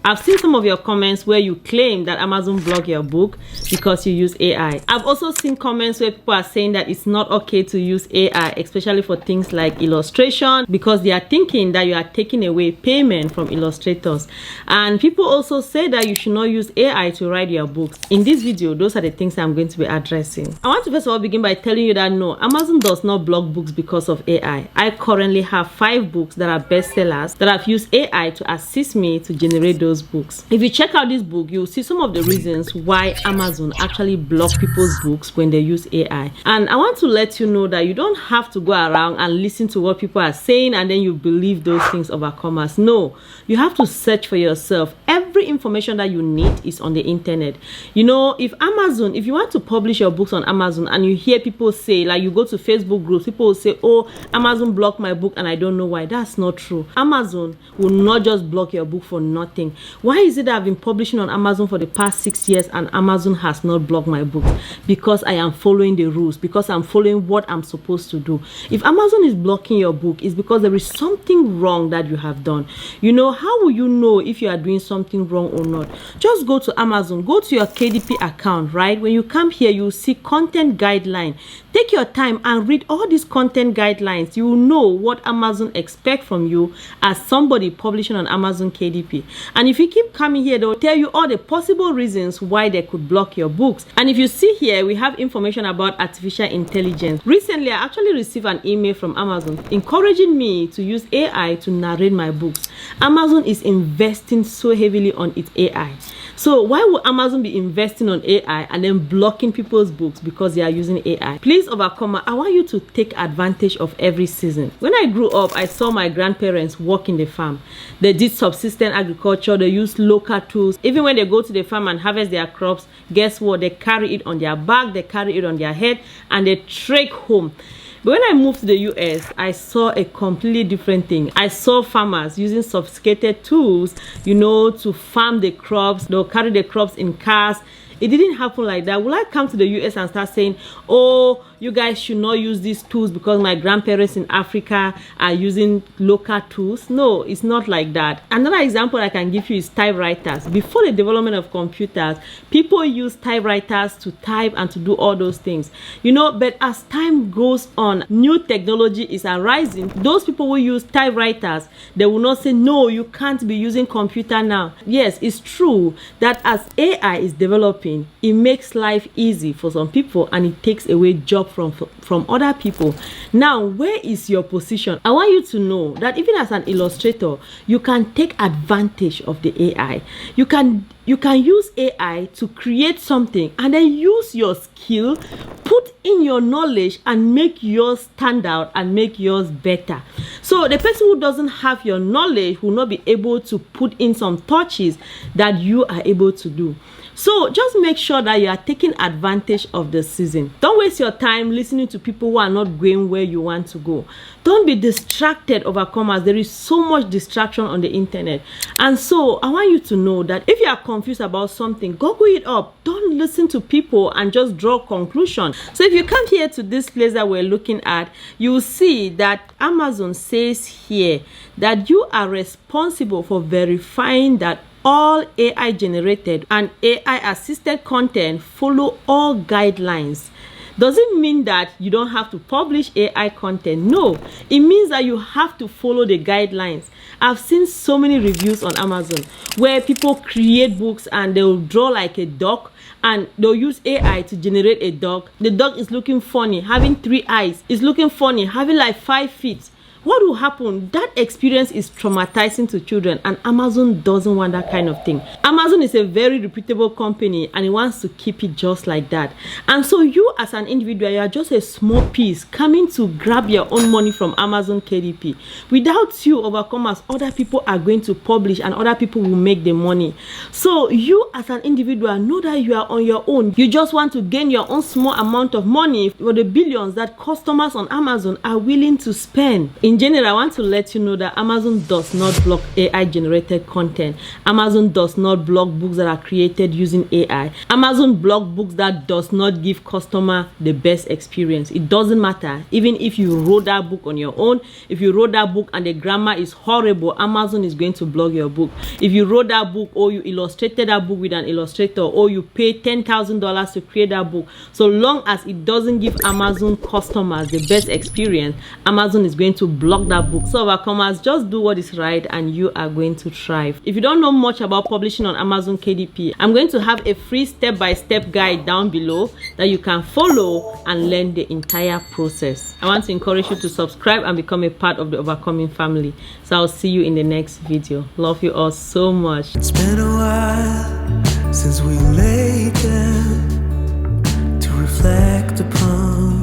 I've seen some of your comments where you claim that Amazon blocked your book because you use AI. I've also seen comments where people are saying that it's not okay to use AI, especially for things like illustration, because they are thinking that you are taking away payment from illustrators. And people also say that you should not use AI to write your books. In this video, those are the things I'm going to be addressing. I want to first of all begin by telling you that no, Amazon does not block books because of AI. I currently have 5 books that are bestsellers that I've used AI to assist me to generate those books. If you check out this book, you'll see some of the reasons why Amazon actually block people's books when they use AI. And I want to let you know that you don't have to go around and listen to what people are saying and then you believe those things over commerce. No, you have to search for yourself. Every information that you need is on the internet. You know, if you want to publish your books on Amazon and you hear people say, like you go to Facebook groups, people will say, oh, Amazon blocked my book and I don't know why. That's not true. Amazon will not just block your book for nothing. Why is it that I've been publishing on Amazon for the past 6 years and Amazon has not blocked my books? Because I am following the rules, because I'm following what I'm supposed to do. If Amazon is blocking your book, it's because there is something wrong that you have done. You know, how will you know if you are doing something wrong or not? Just go to Amazon, go to your KDP account, right? When you come here, you will see content guideline. Take your time and read all these content guidelines. You will know what Amazon expects from you as somebody publishing on Amazon KDP. And if you keep coming here, they'll tell you all the possible reasons why they could block your books. And if you see here, we have information about artificial intelligence. Recently, I actually received an email from Amazon encouraging me to use AI to narrate my books. Amazon is investing so heavily on its AI. So why would Amazon be investing on AI and then blocking people's books because they are using AI? Please, Overcomer, I want you to take advantage of every season. When I grew up, I saw my grandparents work in the farm. They did subsistence agriculture. They used local tools. Even when they go to the farm and harvest their crops, guess what? They carry it on their back, they carry it on their head, and they trek home. But when I moved to the US, I saw a completely different thing. I saw farmers using sophisticated tools, you know, to farm the crops. They'll carry the crops in cars. It didn't happen like that. Will I come to the US and start saying, oh, you guys should not use these tools because my grandparents in Africa are using local tools? No, it's not like that. Another example I can give you is typewriters. Before the development of computers, people use typewriters to type and to do all those things. You know, but as time goes on, new technology is arising. Those people who use typewriters, they will not say, no, you can't be using computer now. Yes, it's true that as AI is developing, it makes life easy for some people and it takes away jobs from other people. Now, where is your position? I want you to know that even as an illustrator, you can take advantage of the AI. You can use AI to create something and then use your skill, put in your knowledge and make yours stand out and make yours better. So the person who doesn't have your knowledge will not be able to put in some touches that you are able to do. So just make sure that you are taking advantage of the season. Don't waste your time listening to people who are not going where you want to go. Don't be distracted, Overcomers. There is so much distraction on the internet. And so I want you to know that if you are confused about something, Google it up. Don't listen to people and just draw conclusions. So if you come here to this place that we're looking at, you will see that Amazon says here that you are responsible for verifying that all AI generated and AI assisted content follow all guidelines. Does it mean that you don't have to publish AI content? No, it means that you have to follow the guidelines. I've seen so many reviews on Amazon where people create books and they'll draw like a dog and they'll use AI to generate a dog. The dog is looking funny, having 3 eyes. It's looking funny, having like 5 feet. What will happen? That experience is traumatizing to children and Amazon doesn't want that kind of thing. Amazon is a very reputable company and it wants to keep it just like that. And so you as an individual, you are just a small piece coming to grab your own money from Amazon KDP. Without you, Overcomers, other people are going to publish and other people will make the money. So you as an individual, know that you are on your own. You just want to gain your own small amount of money for the billions that customers on Amazon are willing to spend in in general, I want to let you know that Amazon does not block AI generated content. Amazon does not block books that are created using AI. Amazon blocks books that does not give customer the best experience. It doesn't matter. Even if you wrote that book on your own, if you wrote that book and the grammar is horrible, Amazon is going to block your book. If you wrote that book or you illustrated that book with an illustrator or you paid $10,000 to create that book, so long as it doesn't give Amazon customers the best experience, Amazon is going to block that book. So overcomers, just do what is right and you are going to thrive. If you don't know much about publishing on Amazon KDP, I'm going to have a free step-by-step guide down below that you can follow and learn the entire process. I want to encourage you to subscribe and become a part of the Overcoming family. So I'll see you in the next video. Love you all so much. It's been a while since we laid down to reflect upon